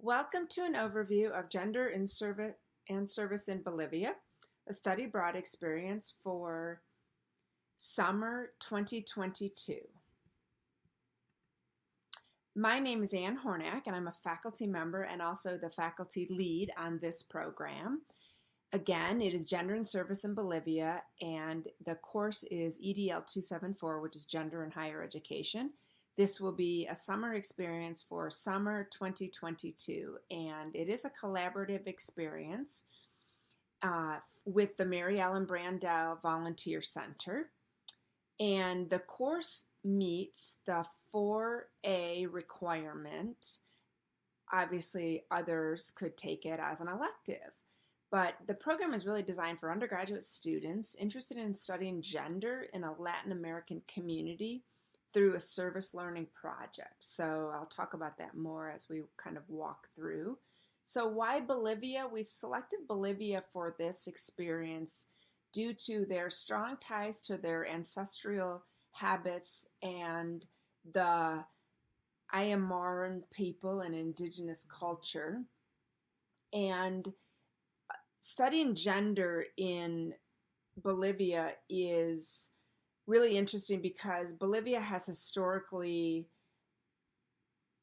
Welcome to an overview of Gender in Service in Bolivia, a study abroad experience for summer 2022. My name is Ann Hornack, and I'm a faculty member and also the faculty lead on this program. Again, it is Gender in Service in Bolivia, and the course is EDL 274, which is Gender in Higher Education. This will be a summer experience for summer 2022, and it is a collaborative experience with the Mary Ellen Brandel Volunteer Center. And the course meets the 4A requirement. Obviously, others could take it as an elective. But the program is really designed for undergraduate students interested in studying gender in a Latin American community through a service learning project. So I'll talk about that more as we kind of walk through. So why Bolivia? We selected Bolivia for this experience due to their strong ties to their ancestral habits and the Ayamaran people and indigenous culture. And studying gender in Bolivia is really interesting because Bolivia has historically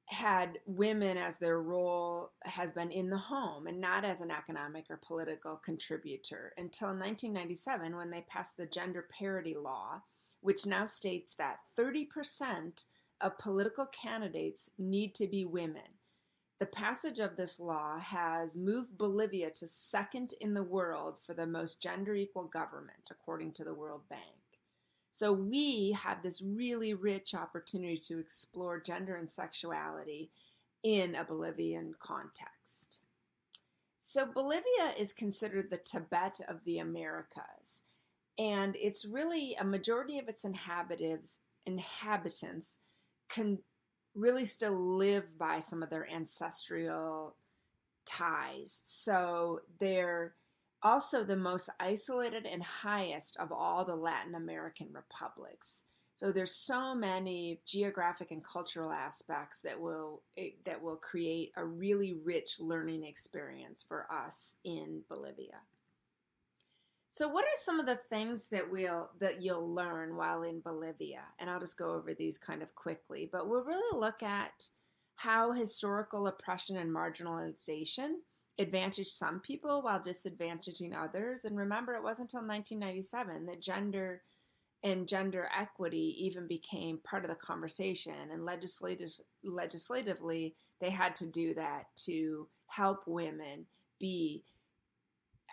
had women as their role has been in the home and not as an economic or political contributor until 1997 when they passed the gender parity law, which now states that 30% of political candidates need to be women. The passage of this law has moved Bolivia to second in the world for the most gender equal government, according to the World Bank. So we have this really rich opportunity to explore gender and sexuality in a Bolivian context. So Bolivia is considered the Tibet of the Americas, and it's really a majority of its inhabitants can really still live by some of their ancestral ties. So they're also the most isolated and highest of all the Latin American republics. So there's so many geographic and cultural aspects that will create a really rich learning experience for us in Bolivia. So what are some of the things that you'll learn while in Bolivia? And I'll just go over these kind of quickly, but we'll really look at how historical oppression and marginalization advantage some people while disadvantaging others. And remember, it wasn't until 1997 that gender and gender equity even became part of the conversation. And legislatively, they had to do that to help women be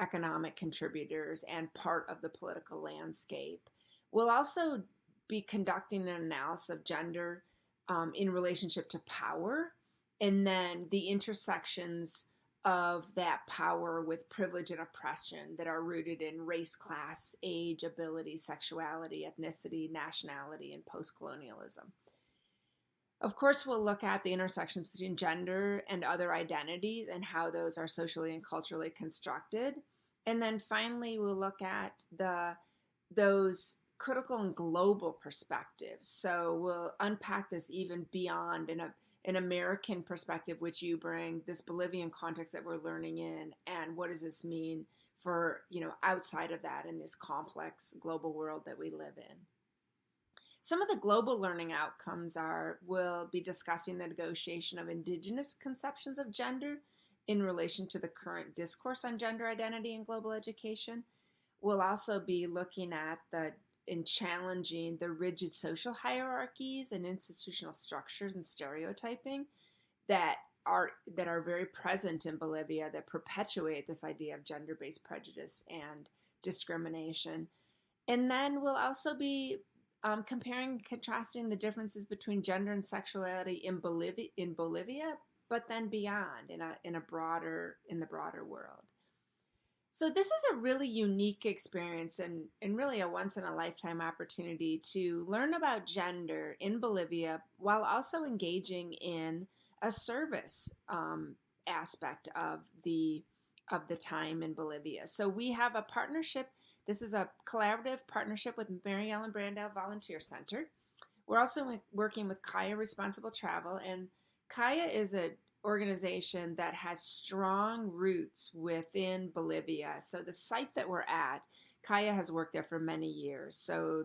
economic contributors and part of the political landscape. We'll also be conducting an analysis of gender in relationship to power, and then the intersections of that power with privilege and oppression that are rooted in race, class, age, ability, sexuality, ethnicity, nationality, and post-colonialism. Of course, we'll look at the intersections between gender and other identities and how those are socially and culturally constructed. And then finally, we'll look at those critical and global perspectives. So we'll unpack this even beyond an American perspective, which you bring, this Bolivian context that we're learning in, and what does this mean for, outside of that in this complex global world that we live in. Some of the global learning outcomes we'll be discussing the negotiation of indigenous conceptions of gender in relation to the current discourse on gender identity in global education. We'll also be looking at challenging the rigid social hierarchies and institutional structures and stereotyping that are very present in Bolivia that perpetuate this idea of gender-based prejudice and discrimination. And then we'll also be comparing and contrasting the differences between gender and sexuality in Bolivia, but then beyond in the broader world. So this is a really unique experience and really a once-in-a-lifetime opportunity to learn about gender in Bolivia while also engaging in a service aspect of the time in Bolivia. So we have a partnership. This is a collaborative partnership with Mary Ellen Brandel Volunteer Center. We're also working with Kaya Responsible Travel, and Kaya is an organization that has strong roots within Bolivia. So the site that we're at, Kaya has worked there for many years. So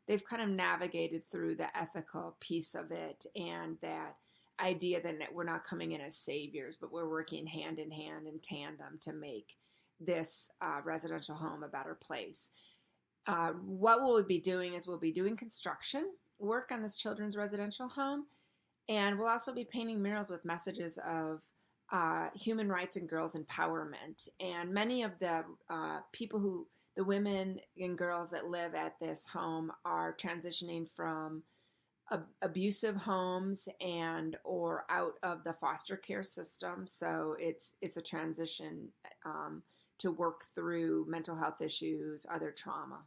they've kind of navigated through the ethical piece of it and that idea that we're not coming in as saviors, but we're working hand in hand in tandem to make this residential home a better place. What we'll be doing is we'll be doing construction work on this children's residential home, and we'll also be painting murals with messages of human rights and girls' empowerment. And many of the the women and girls that live at this home are transitioning from abusive homes and or out of the foster care system. So it's a transition to work through mental health issues, other trauma.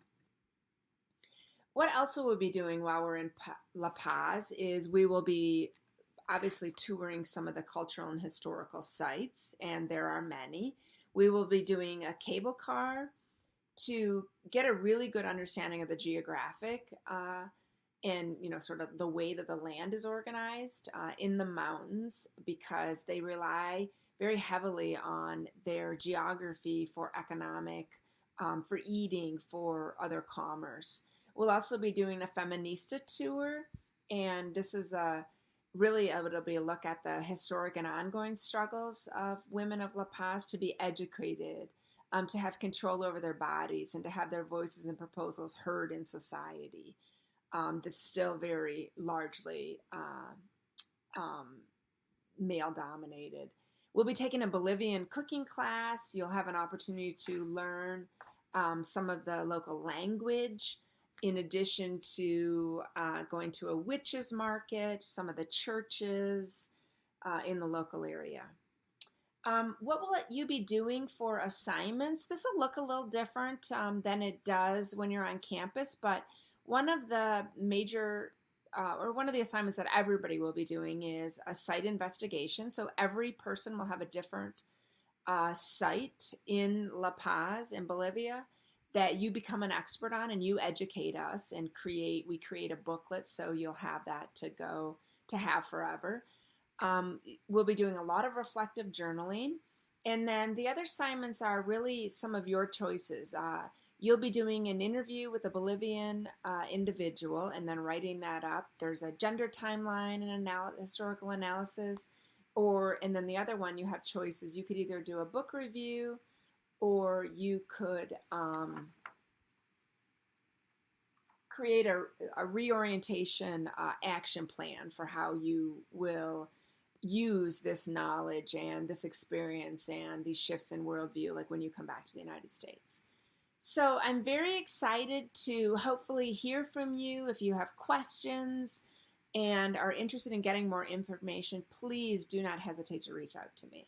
What else will we be doing while we're in La Paz is we will be obviously touring some of the cultural and historical sites, and there are many. We will be doing a cable car to get a really good understanding of the geographic and, sort of the way that the land is organized in the mountains, because they rely very heavily on their geography for economic, for eating, for other commerce. We'll also be doing a feminista tour, and this is it'll be a look at the historic and ongoing struggles of women of La Paz to be educated, to have control over their bodies, and to have their voices and proposals heard in society. That's still very largely male-dominated. We'll be taking a Bolivian cooking class. You'll have an opportunity to learn some of the local language, in addition to going to a witches market, some of the churches in the local area. What will you be doing for assignments? This will look a little different than it does when you're on campus, but one of the major one of the assignments that everybody will be doing is a site investigation. So every person will have a different site in La Paz in Bolivia that you become an expert on, and you educate us and we create a booklet, so you'll have that to have forever. We'll be doing a lot of reflective journaling. And then the other assignments are really some of your choices. You'll be doing an interview with a Bolivian individual and then writing that up. There's a gender timeline and historical analysis. And then the other one, you have choices. You could either do a book review, or you could create a reorientation action plan for how you will use this knowledge and this experience and these shifts in worldview, like when you come back to the United States. So I'm very excited to hopefully hear from you. If you have questions and are interested in getting more information, please do not hesitate to reach out to me.